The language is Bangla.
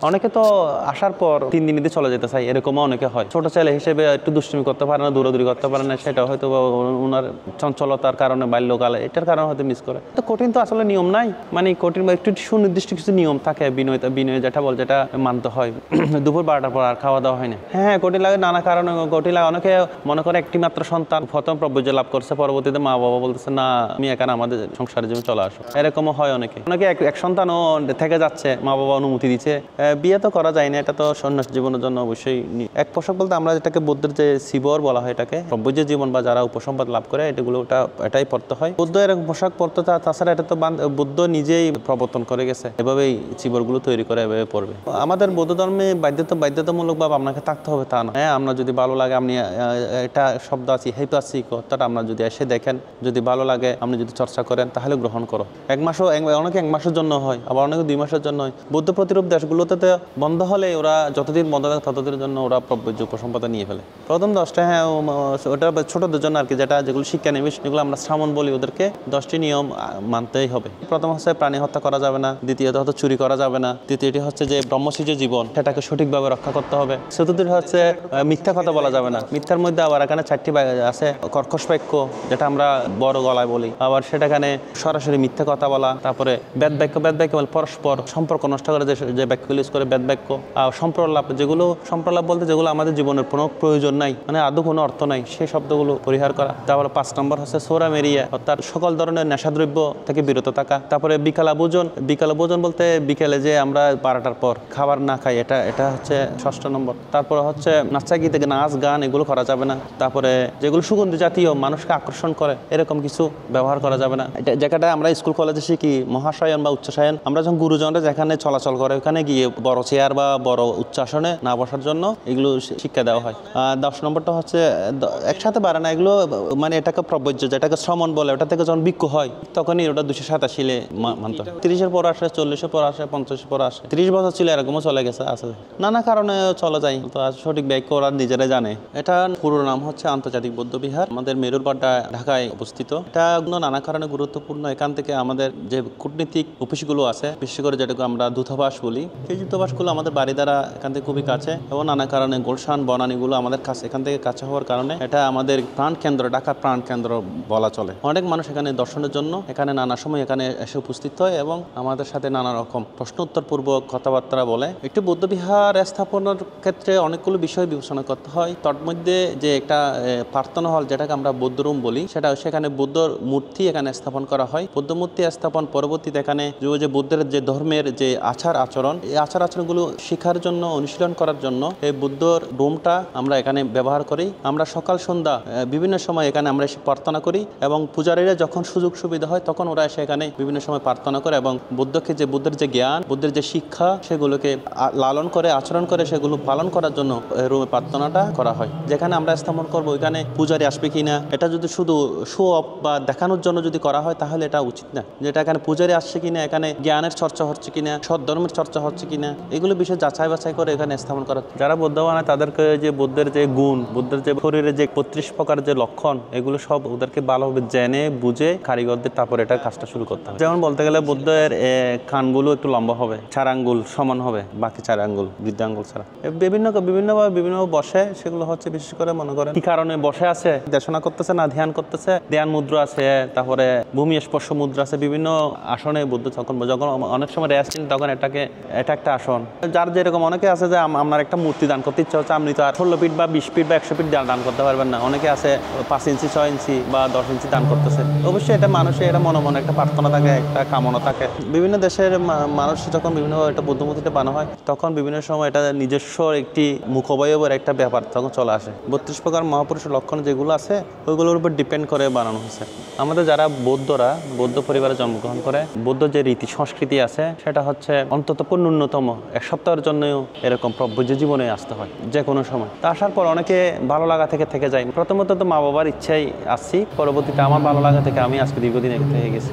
অনেকে তো আসার পর 3 দিন চলে যেতে চায়, এরকমও অনেকে হয়। ছোট ছেলে হিসেবে একটু দুষ্টুমি করতে পারে না, দৌড়াদৌড়ি করতে পারে না, সেটা হয়তো ওনার চঞ্চলতার কারণে, বাল্যকালে এটার কারণে হয়তো মিস করে। তো কঠিন তো আসলে নিয়ম নাই, মানে কঠিন একটু সুনির্দিষ্ট কিছু নিয়ম থাকে, বিনয় যেটা বল, যেটা মানতে হয়। দুপুর 12টার পর আর খাওয়া দাওয়া হয় না। হ্যাঁ, কঠিন লাগে নানা কারণে, কঠিন লাগে। অনেকে মনে করে একটি মাত্র সন্তান, প্রথম প্রব্যজ্য লাভ করছে, পরবর্তীতে মা বাবা বলতেছে না তুমি এখানে আমাদের সংসারের জন্য চলে আসো, এরকমও হয়। অনেকে এক সন্তানও থেকে যাচ্ছে, মা বাবা অনুমতি দিচ্ছে, বিয়ে তো করা যায় না, এটা তো সন্ন্যাস জীবনের জন্য অবশ্যই। এক পোশাক বলতে আমরা যেটাকে বুদ্ধের যে শিবর বলা হয়, এটাকে প্রব্যজ্য জীবন বা যারা উপসম্পদ লাভ করে এটাই পড়তে হয়। বুদ্ধ এরকম পোশাক পরতে, তাছাড়া এটা তো বুদ্ধ নিজেই প্রবর্তন করে গেছে, এভাবেই চিবরগুলো তৈরি করে এভাবে পড়বে। আমাদের বৌদ্ধ ধর্মে বাধ্যতামূলক ভাবে আপনাকে থাকতে হবে তা না। হ্যাঁ, আমরা যদি ভালো লাগে, আপনি এটা শব্দ আছে হেপাসিক, অর্থাৎ আপনার যদি এসে দেখেন, যদি ভালো লাগে, আপনি যদি চর্চা করেন, তাহলে গ্রহণ করো। অনেকে 1 মাসের জন্য হয়, আবার অনেকে 2 মাসের জন্য হয়। বৌদ্ধ প্রতিরূপ দেশগুলোতে বন্ধ হলে ওরা যতদিন বন্ধ থাকে ততদিনের জন্য ওরা প্রব্যজ্য উপসম্পদা নিয়ে ফেলে। প্রথম 10টা, হ্যাঁ ওটা ছোটদের জন্য আর কি, যেগুলো শিক্ষা নিবেশ, যেগুলো আমরা শ্রামণ বলি, ওদেরকে 10টি নিয়ম মানতেই হবে। প্রথম হচ্ছে প্রাণী হত্যা করা যাবে না, দ্বিতীয়ত হচ্ছে চুরি করা যাবে না, তৃতীয়টি হচ্ছে যে ব্রহ্মচর্য জীবন, সেটাকে সঠিকভাবে রক্ষা করতে হবে। চতুর্থটি হচ্ছে মিথ্যা কথা বলা যাবে না। মিথ্যার মধ্যে আবার এখানে 4টি আছে। কর্কশ বাক্য, যেটা আমরা বড় গলায় বলি, আবার সেটাখানে সরাসরি মিথ্যা কথা বলা। তারপরে বেদ বাক্য বলে পরস্পর সম্পর্ক নষ্ট করে যে বাক্যগুলো ইউজ করে, বেদ বাক্য। আর সম্প্রলাপ বলতে যেগুলো আমাদের জীবনের কোনো প্রয়োজন নাই, মানে আদৌ কোনো অর্থ নাই, সেই শব্দগুলো পরিহার করা। তারপরে 5 নম্বর হচ্ছে সোরা মেরিয়া, অর্থাৎ সকল ধরনের নেশাদ্রব্য থেকে বিরত থাকা। তারপরে বিকালা ভোজন বলতে বিকেলে যে আমরা 12টার পর খাবার না খাই, এটা হচ্ছে 6 নম্বর। তারপরে হচ্ছে নাচা গীতে, নাচ গান এগুলো করা যাবে না। তারপরে যেগুলো সুগন্ধি জাতীয়, মানুষকে আকর্ষণ করে, এরকম কিছু ব্যবহার করা যাবে না। যেটা আমরা স্কুল কলেজে শিখি, মহাশয়ন বা উচ্চাশয়ন, আমরা যখন গুরুজনরা যেখানে চলাচল করে ওখানে গিয়ে বড় চেয়ার বা বড় উচ্চাসনে না বসার জন্য এগুলো শিক্ষা দেওয়া হয়। 10 নম্বরটা হচ্ছে একসাথে বাড়ে না, এগুলো মানে এটাকে প্রব্যজ্য, যেটাকে শ্রমণ বলে, ওটা থেকে যখন ভিক্ষু হয় তখনই ওটা 287 মানত। 30-এর পর আসে, 40-এর পর আসে, 50-এর পর আসে। 30 বছর ছিল, এরকমও চলে গেছে, আছে নানা কারণে চলে যায়। তো সঠিক ব্যাখ্যা ওরা নিজেরাই জানে। এটা পুরো নাম হচ্ছে আন্তর্জাতিক বৌদ্ধ বিহার, আমাদের মেরুরপাড়টা ঢাকায় অবস্থিত। এটা নানা কারণে গুরুত্বপূর্ণ। এখান থেকে আমাদের যে কূটনীতিক অফিসগুলো আছে, বিশেষ করে যেটাকে আমরা দূতাবাস বলি, সেই দূতাবাসগুলো আমাদের বাড়ি দ্বারা এখান থেকে খুবই কাছে, এবং নানা কারণে গুলশান বনানীগুলো আমাদের কাছে, এখান থেকে কাছে হওয়ার কারণে এটা আমাদের প্রাণ কেন্দ্র, ঢাকার প্রাণ কেন্দ্র বলা চলে। অনেক মানুষ এখানে দর্শনের জন্য এখানে নানা সময় এখানে এসে উপস্থিত হয় এবং আমাদের সাথে নানা রকম প্রশ্ন উত্তর পূর্বক কথাবার্তা বলে। একটি বৌদ্ধ বিহার স্থাপনের ক্ষেত্রে অনেকগুলো বিষয় বিবেচনা করতে হয়। তার মধ্যে যে একটা প্রার্থনা হল, যেটাকে আমরা বৌদ্ধ রুম বলি, সেখানে বৌদ্ধ মূর্তি এখানে স্থাপন করা হয়। বৌদ্ধ মূর্তি স্থাপন পরবর্তীতে এখানে যে বুদ্ধের যে ধর্মের যে আচার আচরণ, এই আচার আচরণগুলো শেখার জন্য, অনুশীলন করার জন্য এই বৌদ্ধ রুমটা আমরা এখানে ব্যবহার করি। আমরা সকাল সন্ধ্যা বিভিন্ন সময় এখানে আমরা এসে প্রার্থনা করি, এবং পূজারীরা যখন সুযোগ সুবিধা হয় তখন ওরা এসে এখানে বিভিন্ন সময় প্রার্থনা করে এবং বুদ্ধের যে জ্ঞান, বুদ্ধের যে শিক্ষা, সেগুলোকে লালন করে, আচরণ করে, সেগুলো পালন করার জন্য রুমে প্রার্থনাটা করা হয়। যেখানে আমরা স্থাপন করবো, ওইখানে পূজারী আসবে কিনা, এটা যদি শুধু শো অফ বা দেখানোর জন্য যদি করা হয় তাহলে এটা উচিত না। যেটা এখানে পূজারী আসছে কিনা, এখানে জ্ঞানের চর্চা হচ্ছে কিনা, সৎ ধর্মের চর্চা হচ্ছে কিনা, এগুলো বিষয় যাচাই বাছাই করে এখানে স্থাপন করা। যারা বৌদ্ধ বানায় তাদেরকে যে বুদ্ধের যে গুণ, বুদ্ধের যে শরীরের যে 35 প্রকার যে লক্ষণ, এগুলো সব ওদেরকে ভালোভাবে জেনে বুঝে কারিগরদের তারপর এটা কাজটা শুরু করতে হবে। যেমন বলতে গেলে বুদ্ধের কানগুলো একটু লম্বা হবে, 4 আঙ্গুল সমান হবে, বাকি 4 আঙ্গুল বৃদ্ধাঙ্গুল ছাড়া বিভিন্নভাবে বসে। সেগুলো হচ্ছে বিশেষ করে মনে করেন কি কারণে বসে আছে, দেশনা করতেছে না ধ্যান করতেছে, ধ্যান মুদ্রা আছে, তারপরে ভূমি স্পর্শ মুদ্রা আছে। বিভিন্ন আসনে বুদ্ধ যখন অনেক সময় রেস্ট নিন, তখন এটা একটা আসন। যার যেরকম, অনেকে আছে যে আপনার একটা মূর্তি দান করতে ইচ্ছা হচ্ছে, আপনি তো আর 16 ফিট বা 20 ফিট বা 100 ফিট দান করতে পারবেন না। অনেকে আছে 5 ইঞ্চি 6 ইঞ্চি বা 10 ইঞ্চি দান করতেছে। অবশ্যই এটা মানুষের এটা মনে একটা প্রার্থনা থাকে, একটা কামনা থাকে। বিভিন্ন দেশের মানুষ যখন বিভিন্ন একটা বুদ্ধ মূর্তিটা বানানো হয়, তখন বিভিন্ন সময় এটা নিজস্ব একটি মুখবয়বের একটা ব্যাপার তখন চলে আসে। 32 প্রকার মহাপুরুষের লক্ষণ যেগুলো আছে, ওইগুলোর উপর ডিপেন্ড করে বানানো হয়েছে। আমাদের যারা বৌদ্ধরা বৌদ্ধ পরিবারে জন্মগ্রহণ করে, বৌদ্ধ যে রীতি সংস্কৃতি আছে, সেটা হচ্ছে অন্তত ন্যূনতম 1 সপ্তাহের জন্য এরকম প্রব্রজ জীবনে আসতে হয় যে কোনো সময়। তা আসার পর অনেকে ভালো লাগা থেকে যায়। প্রথমত তো মা বাবার ইচ্ছাই আসছি, পরবর্তীতে আমার ভালো লাগা থেকে আমি আজকে দীর্ঘদিন থেকে গেছি।